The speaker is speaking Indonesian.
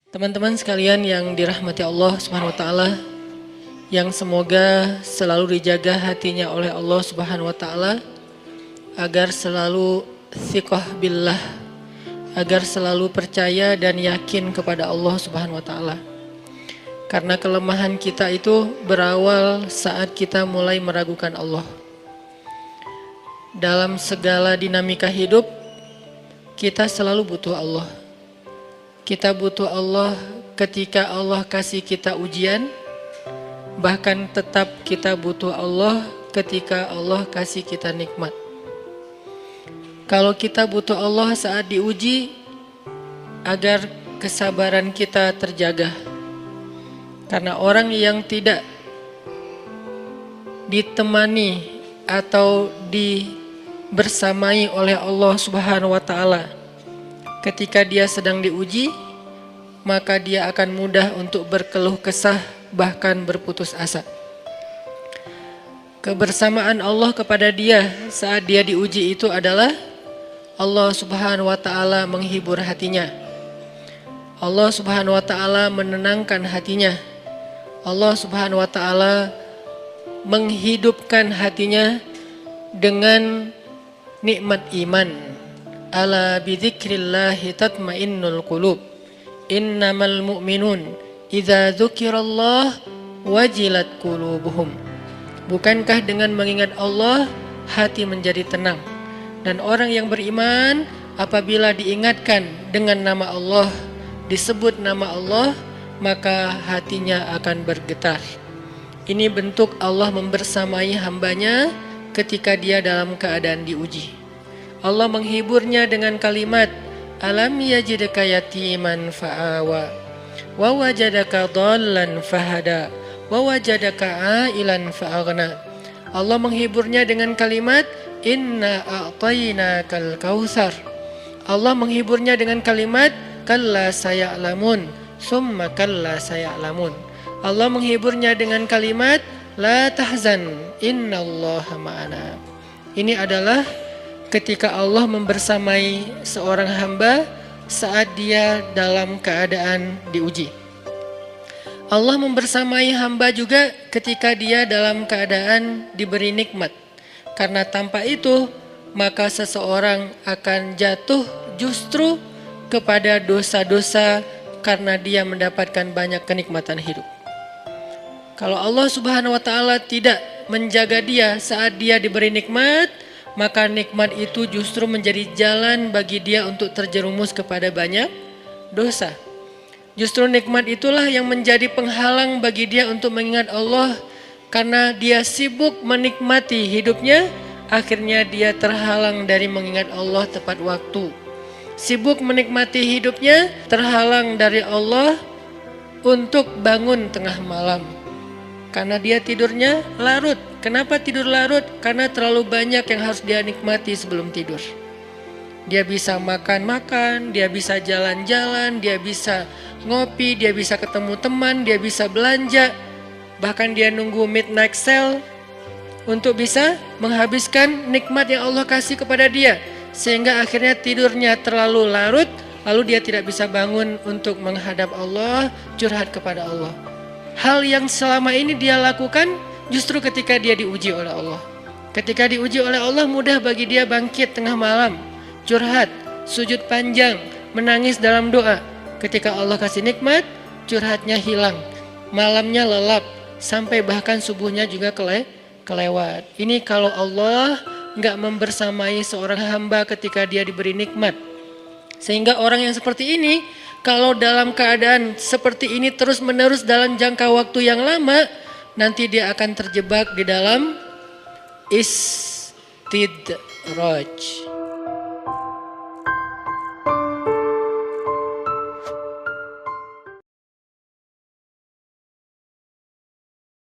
Teman-teman sekalian yang dirahmati Allah Subhanahu wa taala, yang semoga selalu dijaga hatinya oleh Allah Subhanahu wa taala agar selalu thiqah billah, agar selalu percaya dan yakin kepada Allah Subhanahu wa taala. Karena kelemahan kita itu berawal saat kita mulai meragukan Allah. Dalam segala dinamika hidup, kita selalu butuh Allah. Kita butuh Allah ketika Allah kasih kita ujian, bahkan tetap kita butuh Allah ketika Allah kasih kita nikmat. Kalau kita butuh Allah saat diuji, agar kesabaran kita terjaga. Karena orang yang tidak ditemani atau dibersamai oleh Allah Subhanahu wa taala ketika dia sedang diuji, maka dia akan mudah untuk berkeluh kesah, bahkan berputus asa. Kebersamaan Allah kepada dia saat dia diuji itu adalah Allah Subhanahu wa taala menghibur hatinya. Allah Subhanahu wa taala menenangkan hatinya. Allah Subhanahu wa taala menghidupkan hatinya dengan nikmat iman. Ala bidzikrillahi tatmainnul qulub. Innamal mu'minun idza dzukirallah wajilat qulubuhum. Bukankah dengan mengingat Allah hati menjadi tenang? Dan orang yang beriman apabila diingatkan dengan nama Allah, disebut nama Allah, maka hatinya akan bergetar. Ini bentuk Allah membersamai hambanya ketika dia dalam keadaan diuji. Allah menghiburnya dengan kalimat, alam yajidka yatiman fa'awa wa wajadaka dhallan fahada wa wajadaka ailan fa'aghna. Allah menghiburnya dengan kalimat, inna a'tainakal kautsar. Allah menghiburnya dengan kalimat, kalla saya'lamun summa kalla saya'lamun. Allah menghiburnya dengan kalimat, la tahzan innallaha ma'ana. Ini adalah ketika Allah membersamai seorang hamba saat dia dalam keadaan diuji. Allah membersamai hamba juga ketika dia dalam keadaan diberi nikmat. Karena tanpa itu, maka seseorang akan jatuh justru kepada dosa-dosa karena dia mendapatkan banyak kenikmatan hidup. Kalau Allah Subhanahu wa taala tidak menjaga dia saat dia diberi nikmat, maka nikmat itu justru menjadi jalan bagi dia untuk terjerumus kepada banyak dosa. Justru nikmat itulah yang menjadi penghalang bagi dia untuk mengingat Allah. Karena dia sibuk menikmati hidupnya, akhirnya dia terhalang dari mengingat Allah tepat waktu. Sibuk menikmati hidupnya, terhalang dari Allah untuk bangun tengah malam. Karena dia tidurnya larut. Kenapa tidur larut? Karena terlalu banyak yang harus dia nikmati sebelum tidur. Dia bisa makan-makan, dia bisa jalan-jalan, dia bisa ngopi, dia bisa ketemu teman, dia bisa belanja. Bahkan dia nunggu midnight sale untuk bisa menghabiskan nikmat yang Allah kasih kepada dia. Sehingga akhirnya tidurnya terlalu larut, lalu dia tidak bisa bangun untuk menghadap Allah, curhat kepada Allah. Hal yang selama ini dia lakukan justru ketika dia diuji oleh Allah. Ketika diuji oleh Allah, mudah bagi dia bangkit tengah malam, curhat, sujud panjang, menangis dalam doa. Ketika Allah kasih nikmat, curhatnya hilang, malamnya lelap, sampai bahkan subuhnya juga kelewat. Ini kalau Allah enggak membersamai seorang hamba ketika dia diberi nikmat. Sehingga orang yang seperti ini, kalau dalam keadaan seperti ini terus menerus dalam jangka waktu yang lama, nanti dia akan terjebak di dalam istidraj.